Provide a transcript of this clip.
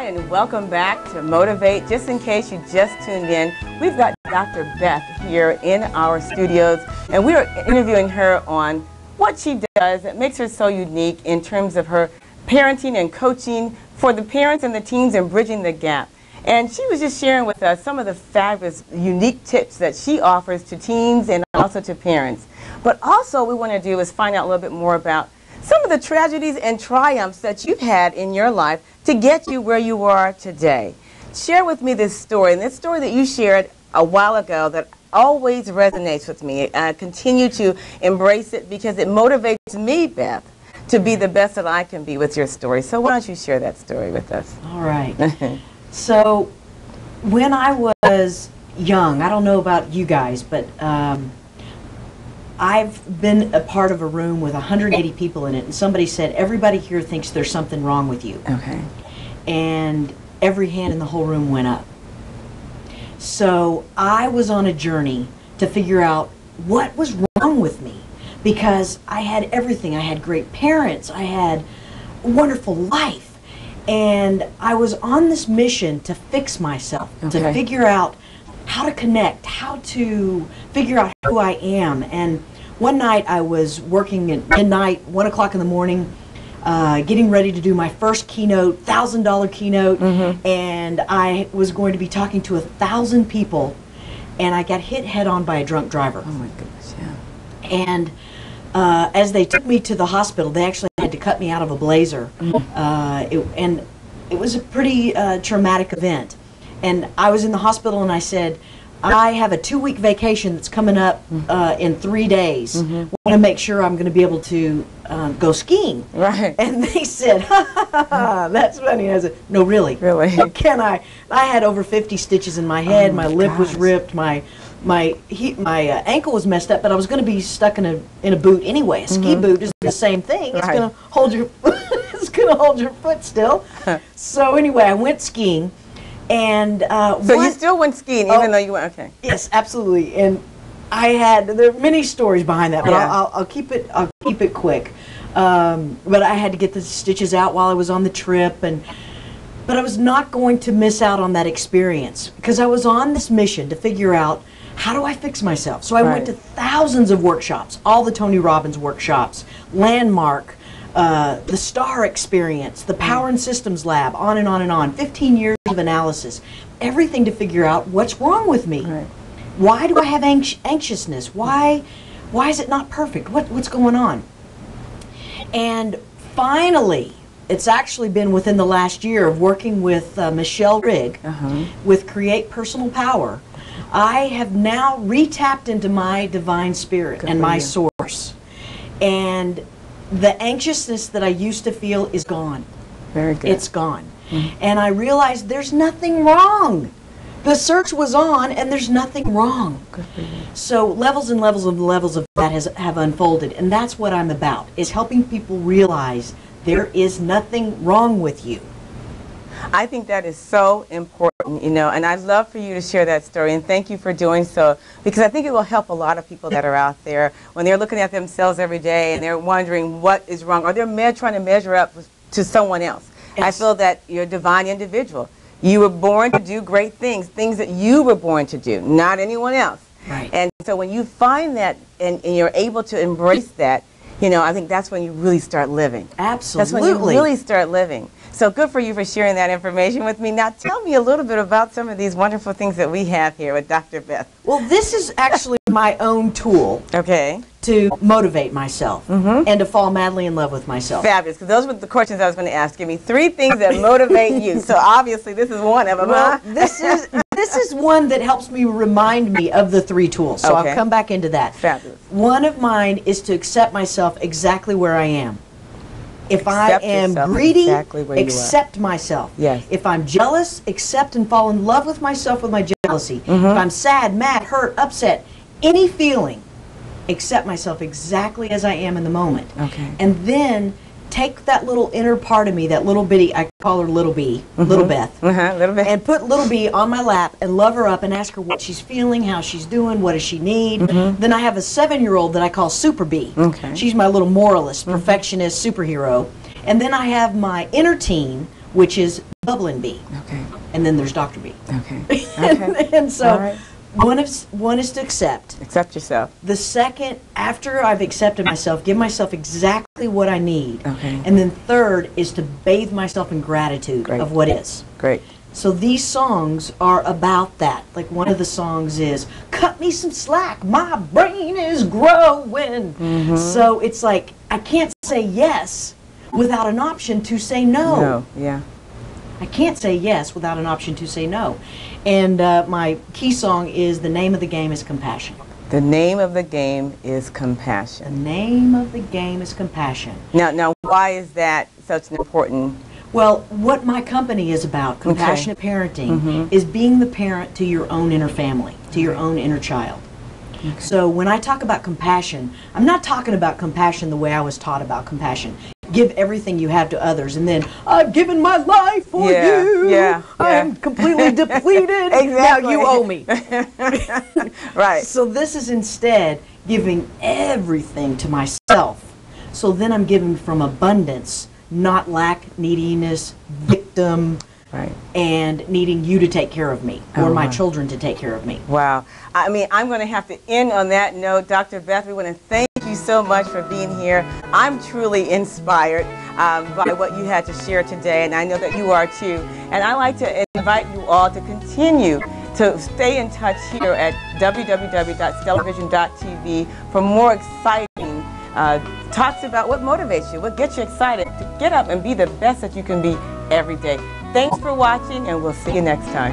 Hi, and welcome back to Motivate. Just in case you just tuned in, we've got Dr. Beth here in our studios, and we are interviewing her on what she does that makes her so unique in terms of her parenting and coaching for the parents and the teens and bridging the gap. And she was just sharing with us some of the fabulous, unique tips that she offers to teens and also to parents. But also what we want to do is find out a little bit more about some of the tragedies and triumphs that you've had in your life to get you where you are today. Share with me this story, and this story that you shared a while ago that always resonates with me. I continue to embrace it because it motivates me, Beth, to be the best that I can be with your story. So why don't you share that story with us? All right. So when I was young, I don't know about you guys, but I've been a part of a room with 180 people in it, and somebody said, everybody here thinks there's something wrong with you. Okay. And every hand in the whole room went up. So I was on a journey to figure out what was wrong with me, because I had everything. I had great parents. I had a wonderful life. And I was on this mission to fix myself, to figure out how to connect, how to figure out who I am. And one night I was working at midnight, 1 o'clock in the morning, getting ready to do my first keynote, $1,000 keynote, and I was going to be talking to 1,000 people, and I got hit head on by a drunk driver. Oh my goodness, yeah. And as they took me to the hospital, they actually had to cut me out of a blazer, and it was a pretty traumatic event. And I was in the hospital, and I said, I have a 2-week vacation that's coming up in 3 days. I want to make sure I'm going to be able to go skiing. Right. And they said, ha, ha, ha, ha, that's funny. And I said, no, really. Really? Can I? I had over 50 stitches in my head. My lip was ripped. My ankle was messed up, but I was going to be stuck in a boot anyway. A ski boot is the same thing. It's going to hold your it's going to hold your foot still. So anyway, I went skiing. And so you still went skiing, even though you went, okay. Yes, absolutely. And there are many stories behind that, but I'll keep it quick. But I had to get the stitches out while I was on the trip, but I was not going to miss out on that experience, because I was on this mission to figure out, how do I fix myself? So I went to thousands of workshops, all the Tony Robbins workshops, Landmark, the STAR experience, the Power and Systems Lab, on and on and on. 15 years of analysis, everything to figure out what's wrong with me. Right. Why do I have anxiousness? Why is it not perfect? What's going on? And finally, it's actually been within the last year of working with Michelle Rigg with Create Personal Power. I have now re-tapped into my divine spirit and my source. And the anxiousness that I used to feel is gone. Very good. It's gone. And I realized there's nothing wrong. The search was on, and there's nothing wrong. Good for you. So levels and levels and levels of that have unfolded, and that's what I'm about, is helping people realize there is nothing wrong with you. I think that is so important, and I'd love for you to share that story, and thank you for doing so, because I think it will help a lot of people that are out there when they're looking at themselves every day and they're wondering what is wrong, or they're trying to measure up to someone else. Yes. I feel that you're a divine individual. You were born to do great things that you were born to do, not anyone else. Right. And so when you find that and you're able to embrace that, I think that's when you really start living. Absolutely. That's when you really start living. So good for you for sharing that information with me. Now tell me a little bit about some of these wonderful things that we have here with Dr. Beth. Well, this is actually my own tool to motivate myself and to fall madly in love with myself. Fabulous, because those were the questions I was going to ask. Give me 3 things that motivate you. So obviously this is one of them. Well, this is one that helps me remind me of the 3 tools. So I'll come back into that. Fabulous. One of mine is to accept myself exactly where I am. If I am greedy, accept myself. Yes. If I'm jealous, accept and fall in love with myself with my jealousy. If I'm sad, mad, hurt, upset, any feeling, accept myself exactly as I am in the moment. Okay. And then take that little inner part of me, that little bitty, I call her Little B, Little Beth, Little Beth, and put Little B on my lap and love her up and ask her what she's feeling, how she's doing, what does she need. Then I have a 7-year-old that I call Super B. She's my little moralist, perfectionist, superhero. And then I have my inner teen, which is Bubbling Bee. Okay. And then there's Dr. B. Okay. Okay. And so All right. one is to accept. Accept yourself. The second, after I've accepted myself, give myself exactly what I need. Okay. And then third is to bathe myself in gratitude Great. of what is. Great. So these songs are about that. Like one of the songs is, cut me some slack, my brain is growing. Mm-hmm. So it's like, I can't say yes without an option to say no. No. Yeah. I can't say yes without an option to say no. And my key song is The Name of the Game is Compassion. The name of the game is The compassion. name of the game is compassion. Now, why is that such an important? Well, what my company is about, Compassionate Parenting, is being the parent to your own inner family, to your own inner child. Okay. So when I talk about compassion, I'm not talking about compassion the way I was taught about compassion. Give everything you have to others, and then I've given my life for you. Yeah. I'm completely depleted. Exactly. Now you owe me. Right. So this is instead giving everything to myself. So then I'm giving from abundance, not lack, neediness, victim, Right. and needing you to take care of me, or Oh, my wow. children to take care of me. Wow. I mean, I'm going to have to end on that note. Dr. Beth, we want to thank you so much for being here. I'm truly inspired by what you had to share today, and I know that you are too. And I'd like to invite you all to continue to stay in touch here at www.stellarvision.tv for more exciting talks about what motivates you, what gets you excited to get up and be the best that you can be every day. Thanks for watching, and we'll see you next time.